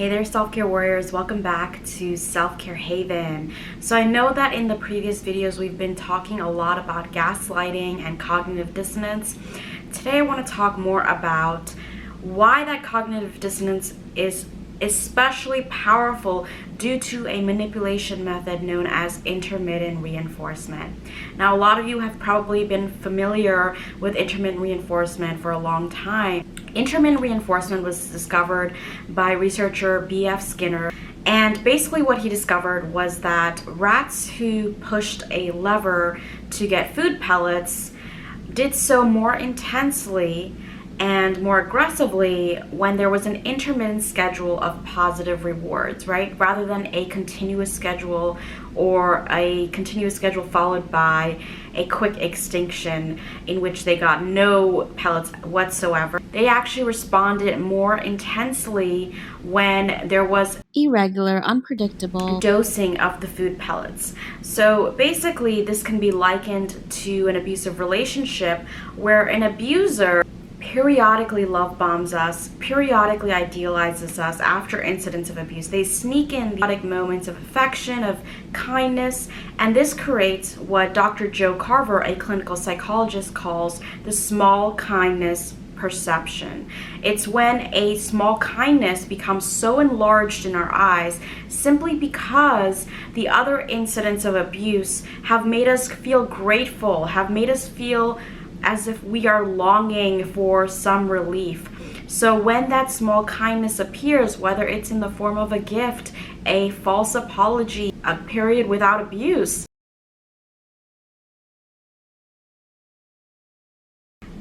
Hey there, self-care warriors. Welcome back to Self-Care Haven. So I know that in the previous videos we've been talking a lot about gaslighting and cognitive dissonance. Today I want to talk more about why that cognitive dissonance is especially powerful due to a manipulation method known as intermittent reinforcement. Now, a lot of you have probably been familiar with intermittent reinforcement for a long time. Intermittent reinforcement was discovered by researcher B.F. Skinner, and basically what he discovered was that rats who pushed a lever to get food pellets did so more intensely and more aggressively when there was an intermittent schedule of positive rewards, right? Rather than a continuous schedule or a continuous schedule followed by a quick extinction in which they got no pellets whatsoever. They actually responded more intensely when there was irregular, unpredictable dosing of the food pellets. So basically, this can be likened to an abusive relationship where an abuser periodically love bombs us, periodically idealizes us after incidents of abuse. They sneak in periodic moments of affection, of kindness, and this creates what Dr. Joe Carver, a clinical psychologist, calls the small kindness perception. It's when a small kindness becomes so enlarged in our eyes simply because the other incidents of abuse have made us feel grateful, have made us feel as if we are longing for some relief. So when that small kindness appears, whether it's in the form of a gift, a false apology, a period without abuse,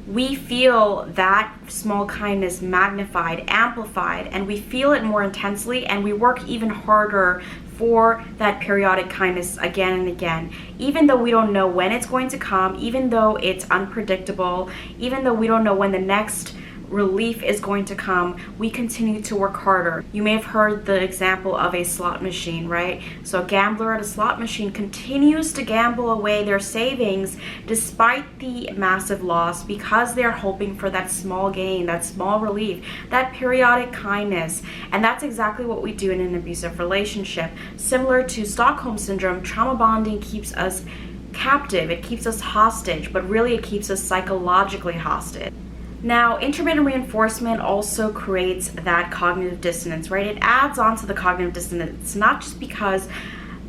we feel that small kindness magnified, amplified, and we feel it more intensely, and we work even harder for that periodic kindness again and again, even though we don't know when it's going to come, even though it's unpredictable, even though we don't know when the next relief is going to come. We continue to work harder. You may have heard the example of a slot machine, right? So a gambler at a slot machine continues to gamble away their savings despite the massive loss because they're hoping for that small gain, that small relief, that periodic kindness. And that's exactly what we do in an abusive relationship. Similar to Stockholm Syndrome, trauma bonding keeps us captive, it keeps us hostage, but really it keeps us psychologically hostage. Now, intermittent reinforcement also creates that cognitive dissonance, right? It adds on to the cognitive dissonance, not just because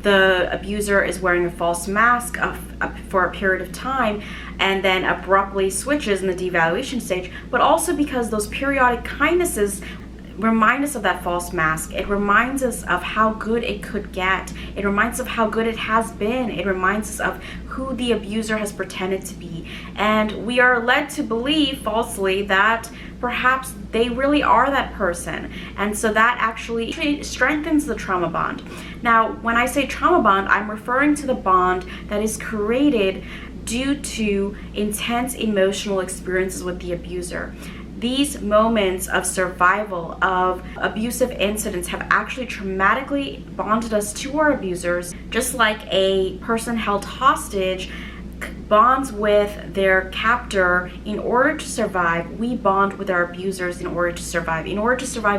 the abuser is wearing a false mask for a period of time and then abruptly switches in the devaluation stage, but also because those periodic kindnesses remind us of that false mask. It reminds us of how good it could get. It reminds us of how good it has been. It reminds us of who the abuser has pretended to be. And we are led to believe falsely that perhaps they really are that person. And so that actually strengthens the trauma bond. Now, when I say trauma bond, I'm referring to the bond that is created due to intense emotional experiences with the abuser. These moments of survival, of abusive incidents, have actually traumatically bonded us to our abusers, just like a person held hostage bonds with their captor in order to survive. We bond with our abusers in order to survive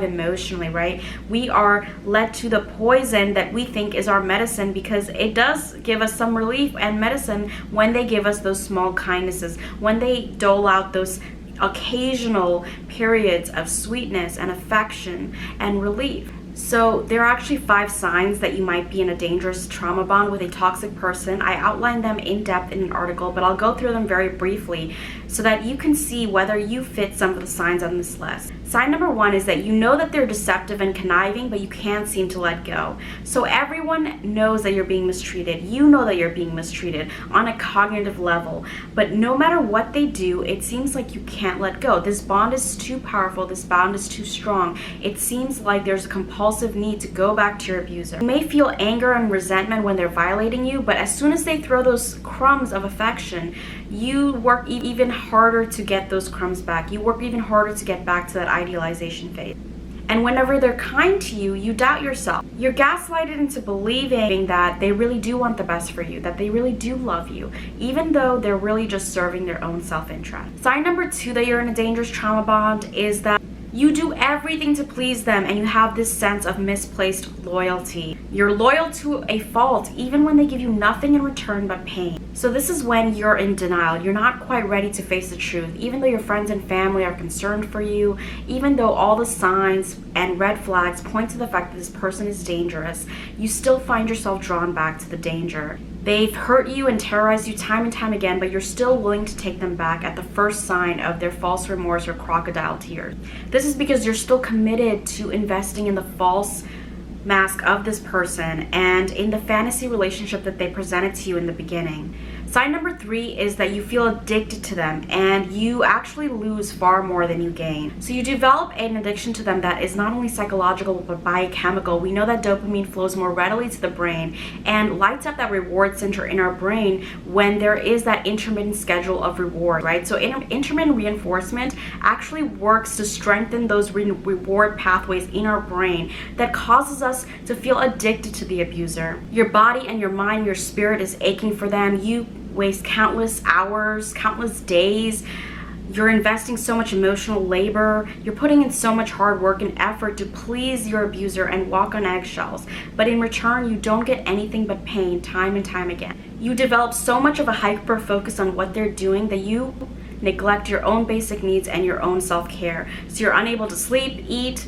emotionally, right? We are led to the poison that we think is our medicine because it does give us some relief and medicine when they give us those small kindnesses, when they dole out those occasional periods of sweetness and affection and relief. So there are actually 5 signs that you might be in a dangerous trauma bond with a toxic person. I outlined them in depth in an article, but I'll go through them very briefly so that you can see whether you fit some of the signs on this list. Sign number 1 is that you know that they're deceptive and conniving, but you can't seem to let go. So everyone knows that you're being mistreated. You know that you're being mistreated on a cognitive level, but no matter what they do, it seems like you can't let go. This bond is too powerful. This bond is too strong. It seems like there's a compulsive need to go back to your abuser. You may feel anger and resentment when they're violating you, but as soon as they throw those crumbs of affection, you work even harder to get those crumbs back. You work even harder to get back to that idealization phase. And whenever they're kind to you, you doubt yourself. You're gaslighted into believing that they really do want the best for you, that they really do love you, even though they're really just serving their own self-interest. Sign number 2 that you're in a dangerous trauma bond is that You do everything to please them, and you have this sense of misplaced loyalty. You're loyal to a fault even when they give you nothing in return but pain. So this is when you're in denial. You're not quite ready to face the truth. Even though your friends and family are concerned for you, even though all the signs and red flags point to the fact that this person is dangerous, you still find yourself drawn back to the danger. They've hurt you and terrorized you time and time again, but you're still willing to take them back at the first sign of their false remorse or crocodile tears. This is because you're still committed to investing in the false mask of this person and in the fantasy relationship that they presented to you in the beginning. Sign number 3 is that you feel addicted to them, and you actually lose far more than you gain. So you develop an addiction to them that is not only psychological but biochemical. We know that dopamine flows more readily to the brain and lights up that reward center in our brain when there is that intermittent schedule of reward, right? So intermittent reinforcement actually works to strengthen those reward pathways in our brain that causes us to feel addicted to the abuser. Your body and your mind, your spirit is aching for them. You waste countless hours, countless days. You're investing so much emotional labor. You're putting in so much hard work and effort to please your abuser and walk on eggshells. But in return, you don't get anything but pain time and time again. You develop so much of a hyper focus on what they're doing that you neglect your own basic needs and your own self-care. So you're unable to sleep, eat,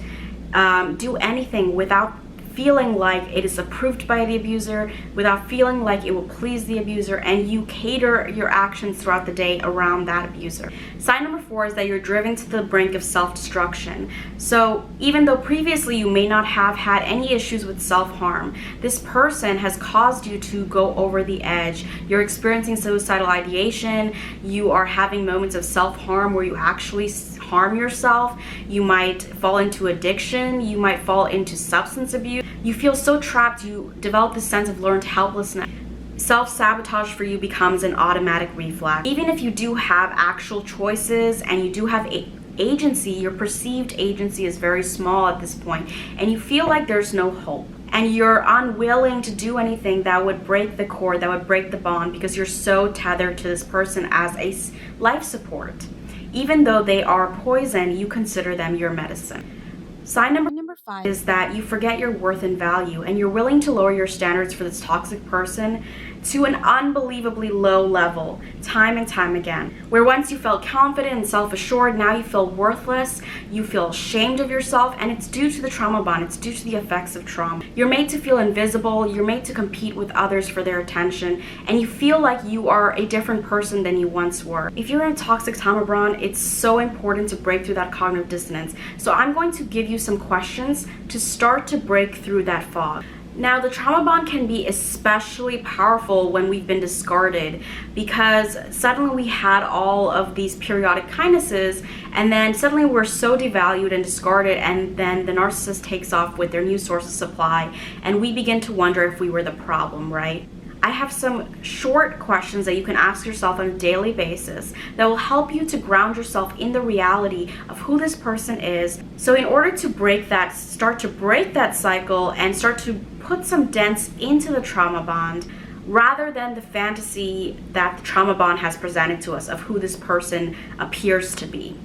do anything without feeling like it is approved by the abuser, without feeling like it will please the abuser, and you cater your actions throughout the day around that abuser. Sign number 4 is that you're driven to the brink of self-destruction. So even though previously you may not have had any issues with self-harm, this person has caused you to go over the edge. You're experiencing suicidal ideation, you are having moments of self-harm where you actually harm yourself, you might fall into addiction, you might fall into substance abuse. You feel so trapped, you develop this sense of learned helplessness. Self-sabotage for you becomes an automatic reflex. Even if you do have actual choices and you do have agency, your perceived agency is very small at this point, and you feel like there's no hope. And you're unwilling to do anything that would break the cord, that would break the bond, because you're so tethered to this person as a life support. Even though they are poison, you consider them your medicine. Sign number 5 is that you forget your worth and value, and you're willing to lower your standards for this toxic person to an unbelievably low level, time and time again. Where once you felt confident and self-assured, now you feel worthless, you feel ashamed of yourself, and it's due to the trauma bond, it's due to the effects of trauma. You're made to feel invisible, you're made to compete with others for their attention, and you feel like you are a different person than you once were. If you're in a toxic trauma bond, it's so important to break through that cognitive dissonance. So I'm going to give you some questions to start to break through that fog. Now, the trauma bond can be especially powerful when we've been discarded, because suddenly we had all of these periodic kindnesses, and then suddenly we're so devalued and discarded, and then the narcissist takes off with their new source of supply, and we begin to wonder if we were the problem, right? I have some short questions that you can ask yourself on a daily basis that will help you to ground yourself in the reality of who this person is. So in order to start to break that cycle and start to put some dents into the trauma bond, rather than the fantasy that the trauma bond has presented to us of who this person appears to be.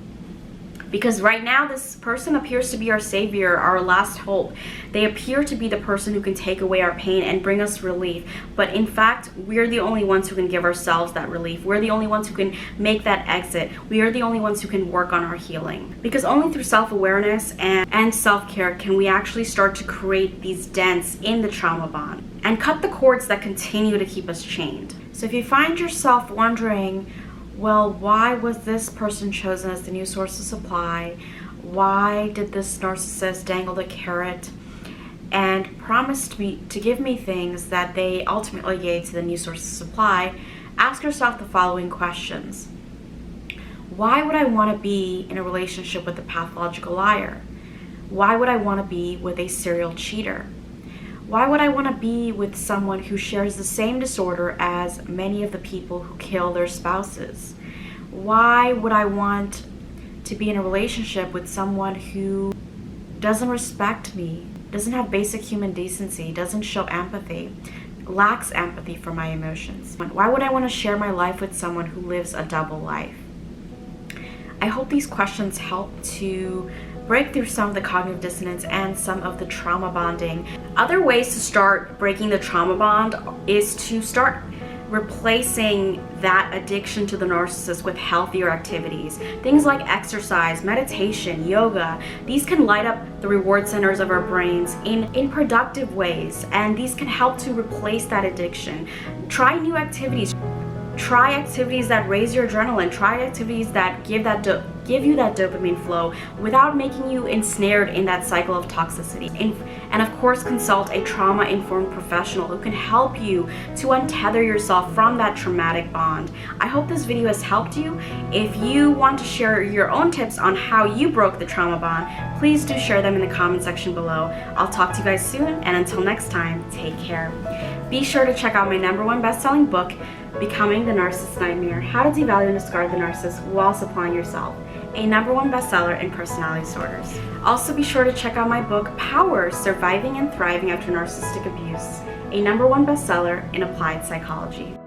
Because right now, this person appears to be our savior, our last hope. They appear to be the person who can take away our pain and bring us relief. But in fact, we're the only ones who can give ourselves that relief. We're the only ones who can make that exit. We are the only ones who can work on our healing. Because only through self-awareness and self-care can we actually start to create these dents in the trauma bond and cut the cords that continue to keep us chained. So if you find yourself wondering, well, why was this person chosen as the new source of supply? Why did this narcissist dangle the carrot and promised to give me things that they ultimately gave to the new source of supply? Ask yourself the following questions. Why would I want to be in a relationship with a pathological liar? Why would I want to be with a serial cheater? Why would I want to be with someone who shares the same disorder as many of the people who kill their spouses? Why would I want to be in a relationship with someone who doesn't respect me, doesn't have basic human decency, doesn't show empathy, lacks empathy for my emotions? Why would I want to share my life with someone who lives a double life? I hope these questions help to break through some of the cognitive dissonance and some of the trauma bonding. Other ways to start breaking the trauma bond is to start replacing that addiction to the narcissist with healthier activities. Things like exercise, meditation, yoga. These can light up the reward centers of our brains in productive ways, and these can help to replace that addiction. Try new activities. Try activities that raise your adrenaline. Try activities that give you that dopamine flow without making you ensnared in that cycle of toxicity. And of course, consult a trauma-informed professional who can help you to untether yourself from that traumatic bond. I hope this video has helped you. If you want to share your own tips on how you broke the trauma bond, please do share them in the comment section below. I'll talk to you guys soon, and until next time, take care. Be sure to check out my #1 best-selling book, Becoming the Narcissist Nightmare: How to Devalue and Discard the Narcissist While Supplying Yourself, a #1 bestseller in personality disorders. Also be sure to check out my book, Power: Surviving and Thriving After Narcissistic Abuse, a #1 bestseller in applied psychology.